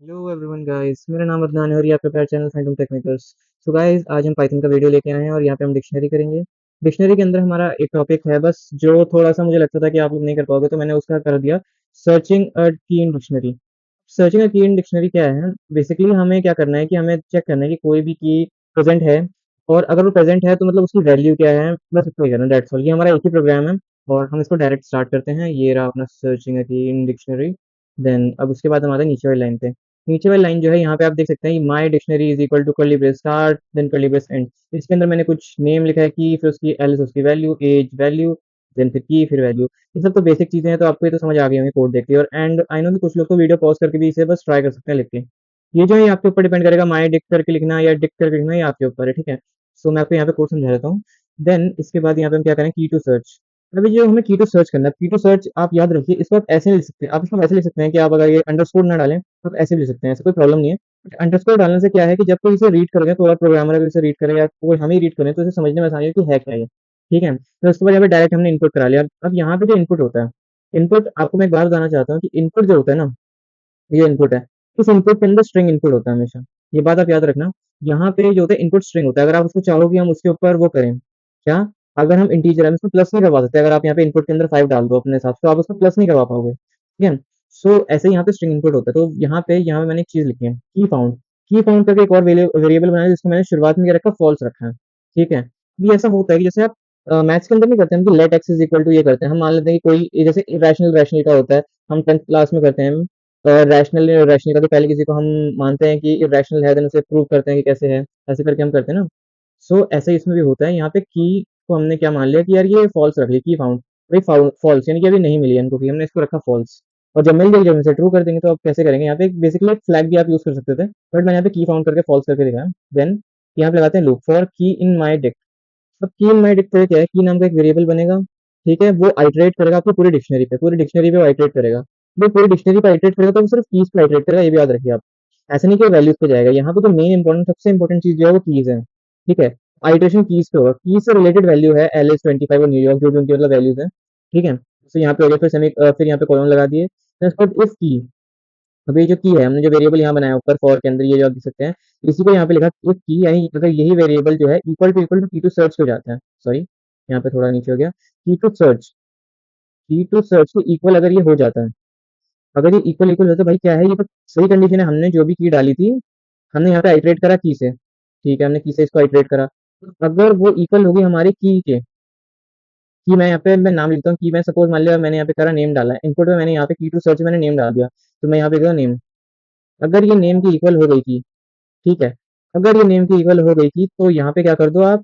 Hello everyone guys, मेरा नाम अदनान है और ये आपका प्यारा channel Phantom technicals. So guys, आज हम पाइथन का वीडियो लेके आए हैं और यहाँ पे हम डिक्शनरी करेंगे। डिक्शनरी के अंदर हमारा एक टॉपिक है, बस जो थोड़ा सा मुझे लगता था कि आप लोग नहीं कर पाओगे, तो मैंने उसका कर दिया सर्चिंग अ की इन डिक्शनरी। सर्चिंग अ की इन डिक्शनरी क्या है? बेसिकली हमें क्या करना है कि हमें चेक करना है कि कोई भी की प्रेजेंट है, और अगर वो प्रेजेंट है तो मतलब उसकी वैल्यू क्या है, बस इतना ही करना है, दैट्स ऑल। ये हमारा एक ही प्रोग्राम है और हम इसको डायरेक्ट स्टार्ट करते हैं। ये रहा अपना सर्चिंग अ की इन डिक्शनरी। देन अब उसके बाद हम आते हैं नीचे वाली लाइन पे। नीचे वाली लाइन जो है यहाँ पे आप देख सकते हैं, my dictionary is equal to curly brace start then curly brace end. इसके अंदर मैंने कुछ नेम लिखा है की, फिर उसकी एल्स उसकी वैल्यू, एज वैल्यू, देन फिर की, फिर वैल्यू। ये सब तो बेसिक चीजें हैं, तो आपको ये तो समझ आ गई होंगी कोड देख के। और एंड आई नो कि कुछ लोग तो वीडियो पॉज करके भी इसे बस ट्राई कर सकते हैं लिख के। ये जो है ये आपके ऊपर डिपेंड करेगा, माई डिक करके लिखना या डिक करके लिखना, ये आपके ऊपर है, ठीक है। सो मैं आपको यहाँ पे कोड समझा देता हूँ। देन इसके बाद यहाँ पे हम क्या करें, की टू सर्च। अभी जो हमें की टू सर्च करना है, की टू सर्च आप याद रखिए, इसको आप ऐसे नहीं लिख सकते। आप इसको ऐसे लिख सकते हैं कि आप अगर ये अंडरस्कोर ना डालें तो आप ऐसे भी लिख सकते हैं, ऐसा कोई प्रॉब्लम नहीं है। अंडरस्कोर डालने से क्या है कि जब कोई इसे रीड करेगा, तो प्रोग्रामर अगर इसे रीड करे या कोई हम ही रीड करें, तो इसे समझने में आसानी है कि है क्या ये, ठीक है। तो उसके बाद यहाँ पे डायरेक्ट हमने इनपुट करा लिया। अब यहाँ पे जो इनपुट होता है, इनपुट आपको मैं एक बात बताना चाहता हूँ कि इनपुट जो होता है ना, ये इनपुट है। इस इनपुट के अंदर स्ट्रिंग इनपुट होता है हमेशा। ये बात आप याद रखना। यहाँ पे जो होता है इनपुट स्ट्रिंग होता है। अगर आप उसको चाहो कि हम उसके ऊपर वो करें, क्या, अगर हम इंटीजर है उसमें प्लस नहीं करवा सकते। अगर आप यहाँ पे इनपुट के अंदर 5 डाल दो अपने हिसाब से, तो आप उसको प्लस नहीं करवा पाओगे, ठीक है। सो ऐसे यहाँ पे स्ट्रिंग इनपुट होता है। तो यहाँ पे मैंने एक चीज लिखी है, की फाउंड। की फाउंड करके एक और वेरिएबल बनाया, जिसको मैंने शुरुआत में क्या रखा, फॉल्स रखा है, ठीक है। ये ऐसा होता है कि जैसे आप मैथ्स के अंदर नहीं करते हम कि let x is equal to ये करते हैं, हम मान लेते हैं कि कोई जैसे इरेशनल रैशनल का होता है, हम 10th क्लास में करते हैं। रैशनल रैशनल का तो पहले किसी को हम मानते हैं कि इरेशनल है, देन उसे प्रूव करते हैं कि कैसे है, ऐसे करके हम करते हैं ना। सो ऐसे ही इसमें भी होता है। यहाँ पे की को हमने क्या मान लिया कि यार ये फॉल्स रख ली, की फाउंड। भाई फॉल्स यानी कि अभी नहीं मिली है इनको की, हमने इसको रखा फॉल्स। और जब मिल जाएगी, जब इसे ट्रू कर देंगे, तो आप कैसे करेंगे, यहाँ पे बेसिकली एक फ्लैग भी आप यूज कर सकते थे, बट मैंने यहाँ पे की फाउंड करके फॉल्स करके दिखाया। देन यहाँ पे लगाते हैं लूप फॉर की इन माई डिक्ट। अब की इन माई डिक्ट क्या है, की नाम का एक वेरिएबल बनेगा, ठीक है। वो आइटरेट करेगा आपकी पूरी डिक्शनरी पे आइटरेट करेगा। वो पूरी डिक्शनरी पे आइटरेट करेगा तो वो सिर्फ कीज पे आइटरेट करेगा, ये भी याद रखिए आप। ऐसा नहीं कि वैल्यूज पे जाएगा। यहाँ पे तो मेन इंपॉर्टेंट, सबसे इंपॉर्टेंट चीज जो है वो कीज है, ठीक है। आइटरेशन कीज पे होगा, कीज से रिलेटेड वैल्यू है एल एस 25 और न्यूयॉर्क, जो भी उनकी मतलब वैल्यूज है, ठीक है। तो यहाँ पे हो गया, फिर फिर यहाँ पे कॉलम लगा दिए। फिर उसके बाद इफ की। अब ये जो की है, हमने जो वेरिएबल यहाँ बनाया ऊपर फॉर के अंदर, ये जो आप देख सकते हैं, इसी को यहाँ पे लिखा इफ की, यानी अगर यही वेरिएबल जो है इक्वल टू की टू सर्च हो जाता है, सॉरी यहाँ पे थोड़ा नीचे हो गया, की टू सर्च को इक्वल अगर ये हो जाता है, अगर ये इक्वल इक्वल होता है, भाई क्या है, ये तो सही कंडीशन है। हमने जो भी की डाली थी, हमने यहाँ पे आइटरेट करा की से, ठीक है, हमने की से इसको आइटरेट करा। तो अगर वो इक्वल होगी हमारी की के, कि मैं यहाँ पे मैं नाम लिखता हूँ कि मैं सपोज मान लिया मैंने यहाँ पे करा नेम डाला है इनपुट में, मैंने यहाँ पे की टू सर्च मैंने नेम डाल दिया, तो मैं यहाँ पे गया नेम। अगर ये नेम की इक्वल हो गई थी, ठीक है, अगर ये नेम की इक्वल हो गई थी, तो यहाँ पे क्या कर दो आप,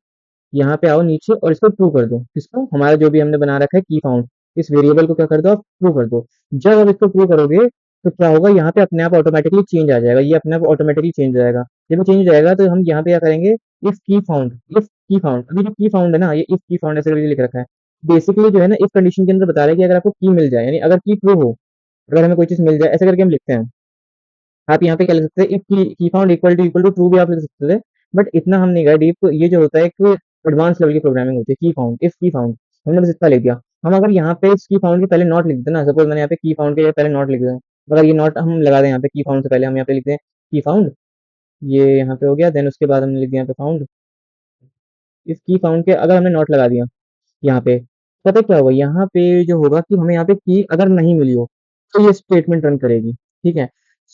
यहाँ पे आओ नीचे और इसको ट्रू कर दो, किसको, हमारा जो भी हमने बना रखा है की फाउंड, इस वेरिएबल को क्या कर दो आप, ट्रू कर दो। जब आप इसको ट्रू करोगे, तो क्या होगा, यहाँ पे अपने आप ऑटोमेटिकली चेंज आ जाएगा, ये अपने आप ऑटोमेटिकली चेंज हो जाएगा। जब चेंज हो जाएगा, तो हम यहाँ पे क्या करेंगे, इफ की फाउंड, अभी जो की फाउंड है ना, ये इफ की फाउंड ऐसे करके लिख रखा है। बेसिकली जो है ना, इफ कंडीशन के अंदर बता रहा है कि अगर आपको की मिल जाए, यानी अगर की ट्रू हो, अगर हमें कोई चीज मिल जाए, ऐसे करके हम लिखते हैं। आप यहाँ पे क्या लिख सकते हैं, इफ की फाउंड इक्वल टू ट्रू भी आप लिख सकते थे, बट इतना हम नहीं गए डीप। ये जो होता है एक एडवांस लेवल की प्रोग्रामिंग होती है, की फाउंड, इफ की फाउंड, हमने बस इतना लिख दिया। हम अगर यहाँ पे इस की फाउंड के पहले नॉट लिख देते ना, सपोज मैंने यहाँ पे की फाउंड के पहले नॉट लिख दिया, अगर ये नॉट हम लगा दें यहाँ पे की फाउंड से पहले, हम यहाँ पे लिखते हैं की फाउंड, ये यहाँ पे हो गया, देन उसके बाद हमने लिख दिया यहाँ पे फाउंड। इस की फाउंड के अगर हमने नॉट लगा दिया यहाँ पे, पता है क्या होगा, यहाँ पे जो होगा कि हमें यहाँ पे की अगर नहीं मिली हो, तो ये स्टेटमेंट रन करेगी, ठीक है।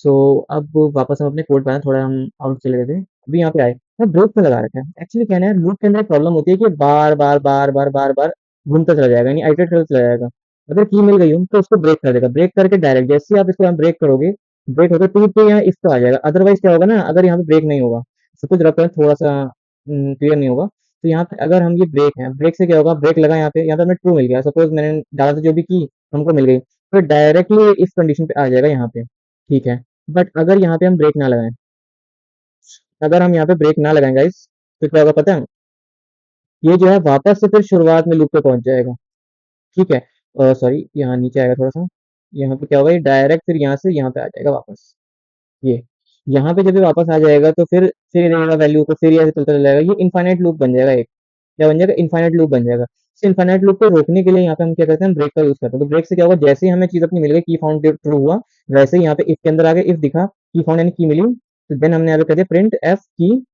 सो अब वापस हम अपने कोड पर आए, थोड़ा हम आउट चले गए थे, अभी यहाँ पे आए। मैं ब्रेक में लगा रखा है, एक्चुअली क्या है ना, लूप के अंदर एक प्रॉब्लम होती है कि बार बार घूमता चला जाएगा, यानी आइटरेट करता चला जाएगा। अगर की मिल गई हो तो उसको ब्रेक कर देगा, ब्रेक करके डायरेक्ट जैसे ही आप इसको यहाँ ब्रेक करोगे, ब्रेक होकर टू पे यहाँ इस पे आ जाएगा। अदरवाइज क्या होगा ना, अगर यहाँ पे ब्रेक नहीं होगा, सब कुछ रफ है, थोड़ा सा क्लियर नहीं होगा। तो यहाँ पे अगर हम ये ब्रेक है, ब्रेक से क्या होगा, ब्रेक लगा यहाँ पे हमें ट्रू मिल गया, सपोज मैंने डाला था जो भी की हमको मिल गई, तो डायरेक्टली इस कंडीशन पे आ जाएगा यहाँ पे, ठीक है। बट अगर यहाँ पे हम ब्रेक ना लगाएं, अगर हम यहाँ पे ब्रेक ना लगाएं गाइस, तो क्या होगा पता है, ये जो है वापस से फिर शुरुआत में लूप पे पहुंच जाएगा, ठीक है। सॉरी यहाँ नीचे आएगा थोड़ा सा, यहाँ पे क्या होगा, ये डायरेक्ट फिर यहाँ से यहाँ पे आ जाएगा वापस, ये यहाँ पे जब ये वापस आ जाएगा, तो फिर ये रहेगा वैल्यू, तो फिर ये ऐसे चलता चला जाएगा, ये इनफाइनाइट लूप बन जाएगा एक, क्या बन जाएगा, इनफाइनाइट लूप बन जाएगा। इनफाइनाइट लूप को रोकने के लिए यहाँ पे हम क्या करते हैं, ब्रेक का यूज करते हैं। तो ब्रेक से क्या होगा, जैसे ही हमें चीज अपनी मिल गई, की फाउंड ट्रू हुआ, वैसे ही यहाँ पे इफ के अंदर आ गए, इफ दिखा की फाउंड यानी की मिली, तो देन हमने यहाँ पे कर दिया प्रिंट एफ की।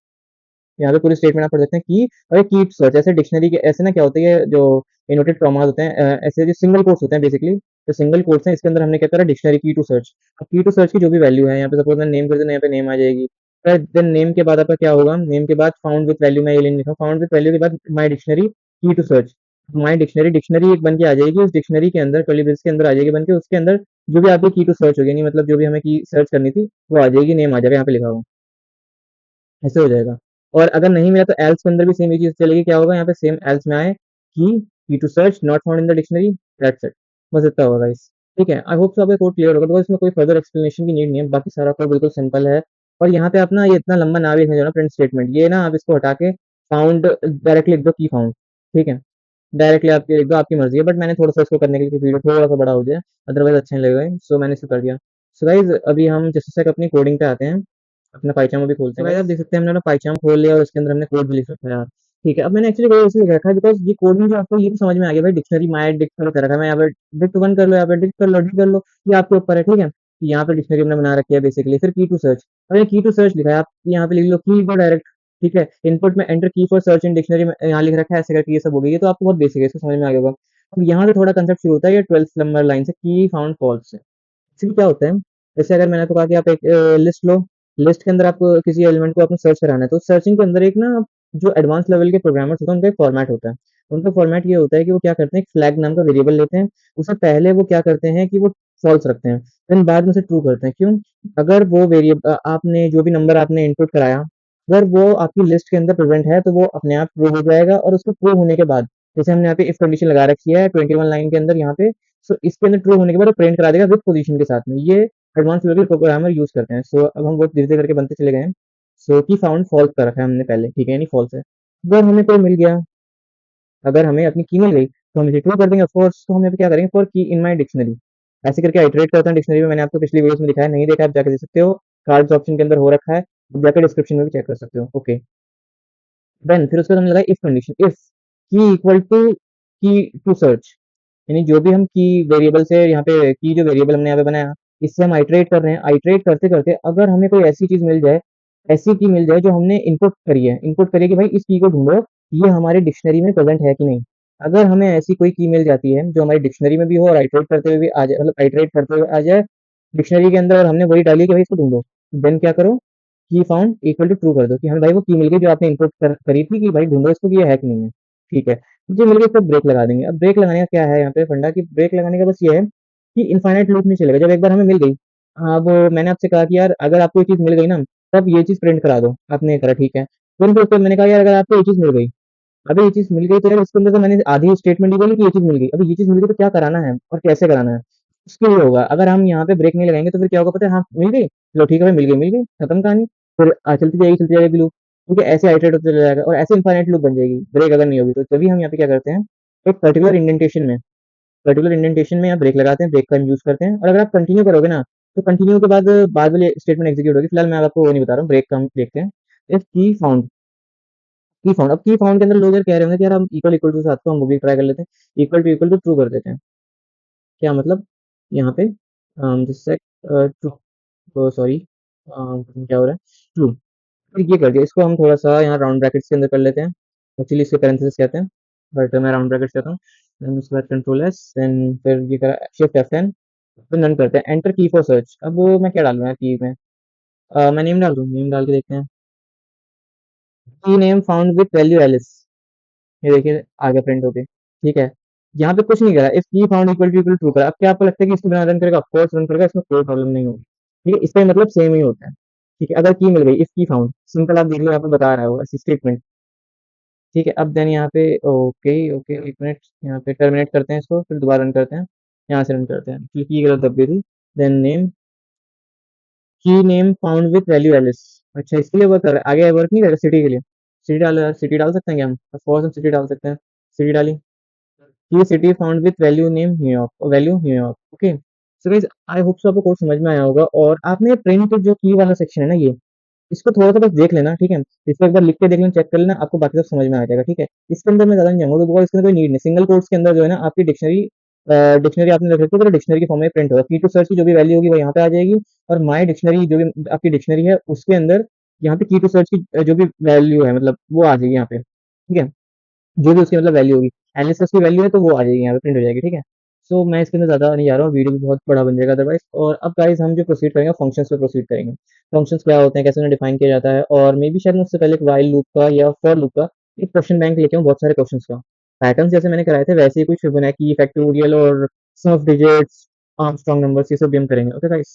यहाँ पे पूरी स्टेटमेंट आप पढ़ सकते हैं की, और की टू सर्च, ऐसे डिक्शनरी के ऐसे ना क्या होता है, ये जो इनोटेड कॉमास होते हैं, ऐसे जो सिंगल कोट्स होते हैं बेसिकली, तो सिंगल कोट्स हैं, इसके अंदर हमने क्या करा, डिक्शनरी की टू सर्च। अब की टू सर्च की जो भी वैल्यू है, यहाँ पे सपोज मैं नेम कर दूं, यहाँ पे नेम आ जाएगी। फिर देन नेम के बाद आपका क्या होगा, नेम के बाद फाउंड विथ वैल्यू, मैं ये लाइन लिखा, फाउंड विथ वैल्यू के बाद my dictionary key to search. My dictionary, dictionary एक बन के आ जाएगी, उस डिक्शनरी के अंदर कर्ली ब्रेस के अंदर आ जाएगी बन के, उसके अंदर जो भी आपकी की टू सर्च होगी, यानी मतलब जो भी हमें की सर्च करनी थी वो आ जाएगी, नेम आ जाएगा यहाँ पे लिखा हुआ, ऐसे हो जाएगा। और अगर नहीं मिला तो एल्स के अंदर भी सेम ये चीज चलेगी, क्या होगा यहाँ पे सेम एल्स में आए key to search not found in the dictionary, that's it. बस इतना होगा गाइस। ठीक है, आई होप सो आपका कोड क्लियर होगा, बिकॉज इसमें कोई फर्दर एक्सप्लेनेशन की नीड नहीं है, बाकी सारा कोड बिल्कुल सिंपल है। और यहाँ पे अपना ये इतना लंबा ना भी लिखना चाहिए प्रिंट स्टेटमेंट, ये ना आप इसको हटा के फाउंड डायरेक्टली लिख दो, की फाउंड। ठीक है, डायरेक्टली आपकी लिख दो, आपकी मर्जी है, बट मैंने थोड़ा सा इसको करने के लिए वीडियो थोड़ा सा बड़ा हो जाए, अदरवाइज अच्छा नहीं लगेगा, सो मैंने इसको कर दिया। सो गाइज अभी हम जैसे तक अपनी कोडिंग पे आते हैं, अपना पाइचाम भी खोलते हैं। तो आप देख सकते हैं हमने ना पाइचाम खोल लिया और उसके अंदर हमने कोड भी लिख रखा है यार। ठीक है, अब मैंने एक्चुअली कोड ऐसे लिख रखा है बिकॉज ये कोड में जो आपको ये भी समझ में आ गया भाई, डिक्शनरी माई डिक्ट करो कर रखा है, मैं यहाँ पे डिक्ट वन कर लो, यहाँ पे डिक्ट कर लो, डिक्ट कर लो, ये आपके ऊपर है। ठीक है, तो यहाँ पे डिक्शनरी हमने बना रखी है बेसिकली। फिर की टू सर्च, और ये की टू सर्च लिखा है, आप यहाँ पे लिख लो की को डायरेक्ट। ठीक है, इनपुट में एंटर की फॉर सर्च इन डिक्शनरी में यहाँ लिख रखा है, ऐसे करके ये सब हो गई, ये तो आपको बहुत बेसिक है, इसको समझ में आ गया होगा। अब यहाँ से थोड़ा कंसेप्ट शुरू होता है, ये 12th नंबर लाइन से, की फाउंड फॉल्स से। एक्चुअली क्या होता है, जैसे अगर मैंने आपको कहा कि आप एक लिस्ट लो, लिस्ट के अंदर आपको किसी एलिमेंट को आपने सर्च कराना है, तो सर्चिंग के अंदर एक ना जो एडवांस लेवल के प्रोग्रामर्स होते हैं, उनका एक फॉर्मेट होता है। उनका फॉर्मेट ये होता है कि वो क्या करते हैं, एक फ्लैग नाम का वेरिएबल लेते हैं, उससे पहले वो क्या करते हैं कि वो फॉल्स रखते हैं, देन बाद में उसे ट्रू करते हैं। क्यों? अगर वो वेरिएबल आपने जो भी नंबर आपने इनपुट कराया, अगर वो आपकी लिस्ट के अंदर प्रेजेंट है, तो वो अपने आप ट्रू हो जाएगा, और उसको ट्रू होने के बाद, जैसे हमने यहाँ पे इफ कंडीशन लगा रखी है 21 लाइन के अंदर यहाँ पे, सो इसके अंदर ट्रू होने के बाद प्रिंट करा देगा विद पोजीशन के साथ में। ये एडवांस लेवल के प्रोग्रामर यूज करते हैं। सो अब हम वो धीरे धीरे करके बनते चले गए हैं। सो की फाउंड फॉल्स कर रखा है हमने पहले, ठीक है, यानी फॉल्स है। अगर हमें कोई मिल गया, अगर हमें अपनी की मिल गई, तो हम इसे ट्रू कर देंगे ऑफकोर्स। तो हम यहाँ पे क्या करेंगे, फॉर की इन माई डिक्शनरी, ऐसे करके आइटरेट करते हैं डिक्शनरी में। मैंने आपको पिछली वीडियोस में दिखाया, नहीं देखा आप जाके देख सकते हो, कार्ड्स ऑप्शन के अंदर हो रखा है, आप जाकर डिस्क्रिप्शन में भी चेक कर सकते हो। ओके, देन फिर उसके बाद हमने लगाया इफ कंडीशन, इफ की इक्वल टू की टू सर्च, यानी जो भी हम की वेरिएबल से यहाँ पे की जो वेरिएबल हमने यहाँ पे बनाया, इससे हम आइटरेट कर रहे हैं, आइटरेट करते करते अगर हमें कोई ऐसी चीज मिल जाए, ऐसी की मिल जाए जो हमने इनपुट करी है, इनपुट करिए कि भाई इस की को ढूंढो, ये हमारी डिक्शनरी में प्रेजेंट है कि नहीं। अगर हमें ऐसी कोई की मिल जाती है जो हमारी डिक्शनरी में भी हो और आइटरेट करते हुए भी आ जाए, मतलब आइटरेट करते हुए आ जाए डिक्शनरी के अंदर, और हमने वही डाली कि भाई इसको ढूंढो, देन क्या करो, की फाउंड इक्वल टू ट्रू कर दो, कि हमें भाई वो की मिल गई जो आपने इनपुट करी थी, कि भाई ढूंढो इसको कि ये है कि नहीं है। ठीक है, मुझे मिल गई, तो ब्रेक लगा देंगे। अब ब्रेक लगाने का क्या है यहाँ पे फंडा, कि ब्रेक लगाने का बस ये है कि इनफाइनाइट लूप नहीं चलेगा। जब एक बार हमें मिल गई, अब मैंने आपसे कहा कि यार अगर आपको ये चीज मिल गई ना, तब ये चीज प्रिंट करा दो, आपने करा, ठीक है। फिर उसके बाद मैंने कहा यार अगर आपको ये चीज मिल गई, अभी ये चीज मिल गई, तो यार इसके अंदर तो मैंने आधी स्टेटमेंट ही बोली कि ये चीज मिल गई, अभी ये चीज मिल गई तो क्या कराना है और कैसे कराना है, उसके लिए होगा। अगर हम यहाँ पे ब्रेक नहीं लगाएंगे तो फिर क्या होगा पता है, हाँ मिल गई, चलो ठीक है भाई, मिल गई, मिल गई, खत्म कहानी। फिर चलती जाएगी लूप, क्योंकि ऐसे आइटरेट होते चला जाएगा और ऐसे इनफाइनाइट लूप बन जाएगी, ब्रेक अगर नहीं होगी तो। तभी हम यहाँ पे क्या करते हैं, एक पर्टिकुलर इंडेंटेशन में यहाँ ब्रेक लगाते हैं, ब्रेक का यूज करते हैं। और अगर आप कंटिन्यू करोगे ना, तो कंटिन्यू के बाद बाद वाली स्टेटमेंट एग्जीक्यूट होगी। फिलहाल मैं आपको वो नहीं बता रहा हूँ, ब्रेक का हम देखते हैं। इफ की फाउंड, की फाउंड, अब की फाउंड के अंदर लोग यार कह रहे होंगे कि यार हम इक्वल इक्वल टू साथ को हम वो भी ट्राई कर लेते हैं, इक्वल टू ट्रू कर देते हैं। क्या मतलब, यहाँ पे जिससे ट्रू, सॉरी क्या हो रहा है, ट्रू, फिर ये कर दिया, इसको हम थोड़ा सा यहाँ राउंड ब्रैकेट्स के अंदर कर लेते हैं। एक्चुअली इसके पैरेंथेसिस कहते हैं, बट मैं राउंड ब्रैकेट्स कहता हूँ। देन उसके बाद कंट्रोल एस, देन फिर ये करा शिफ्ट F10, फिर नन करते हैं, एंटर की फॉर सर्च। अब मैं क्या डालूँ यार की में, मैं नेम डाल दूँ, नेम डाल के देखते हैं, key name found with value Alice, ये देखिए आ गया प्रिंट होके। ठीक है, यहाँ पे कुछ नहीं करा, इफ की फाउंड इक्वल ट्रू करा। अब क्या आपको लगता है कि इसको बिना रन करेगा, ऑफकोर्स रन करेगा, इसमें कोई प्रॉब्लम नहीं होगी। ठीक है, इसका मतलब सेम ही होता है। ठीक है, अगर की मिल गई, इफ की फाउंड, सिंपल, आप देख लो यहाँ पे बता रहा है वो ऐसी स्टेटमेंट। ठीक है, अब देन यहाँ पे ओके ओके, एक मिनट, यहाँ पे टर्मिनेट करते हैं इसको, फिर दोबारा रन करते हैं, यहाँ से रन करते हैं क्योंकि ये गलत दब गई थी। Then name, key name found with value Alice, अच्छा इसके लिए वर्क कर रहा है, आगे वर्क नहीं करेगा सिटी के लिए। सिटी डाल, सिटी डाल सकते हैं क्या हम, ऑफकोर्स हम सिटी डाल सकते हैं, सिटी डाली, ये city found with value name New York, और value New York. Okay, so guys I hope so आपको कोड समझ में आया होगा। और आपने प्रिंट जो की वाला सेक्शन है ना, ये इसको थोड़ा-सा बस देख लेना, ठीक है? इसको एक बार लिख के देख लेना, चेक कर लेना, आपको बाकी सब समझ में आ जाएगा, ठीक है? इसके अंदर मैं ज़्यादा नहीं जाऊँगा बिकॉज़ इसके अंदर कोई नीड नहीं, सिंगल कोट्स के अंदर जो है ना आपकी डिक्शनरी आपने रख रखी है तो डिक्शनरी के फॉर्म में प्रिंट होगा, की टू सर्च की जो भी वैल्यू होगी वो यहाँ पे आ जाएगी और माय डिक्शनरी जो भी आपकी डिक्शनरी है उसके अंदर यहाँ पे की टू सर्च की जो भी वैल्यू है मतलब वो आ जाएगी यहाँ पे, ठीक है? जो भी उसकी मतलब वैल्यू होगी, एनालिसिस की वैल्यू है तो वो आ जाएगी यहाँ पे प्रिंट हो जाएगी, ठीक है? सो मैं इसके अंदर ज़्यादा नहीं जा रहा हूँ, वीडियो भी बहुत बड़ा बन जाएगा अदरवाइज़ और अब गाइज़ हम जो प्रोसीड करेंगे फंक्शंस पे प्रोसीड करेंगे। फंक्शंस क्या होते हैं, कैसे उन्हें डिफाइन किया जाता है और मे बी शायद मैं उससे पहले एक व्हाइल लूप का या फॉर लूप का एक क्वेश्चन बैंक लेके आऊँ बहुत सारे क्वेश्चंस का। पैटर्न्स जैसे मैंने कराए थे वैसे ही कुछ फिबोनाची, फैक्टोरियल और sum of digits, Armstrong numbers ये सब भी हम करेंगे। Okay guys,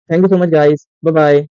thank you so much guys, bye bye.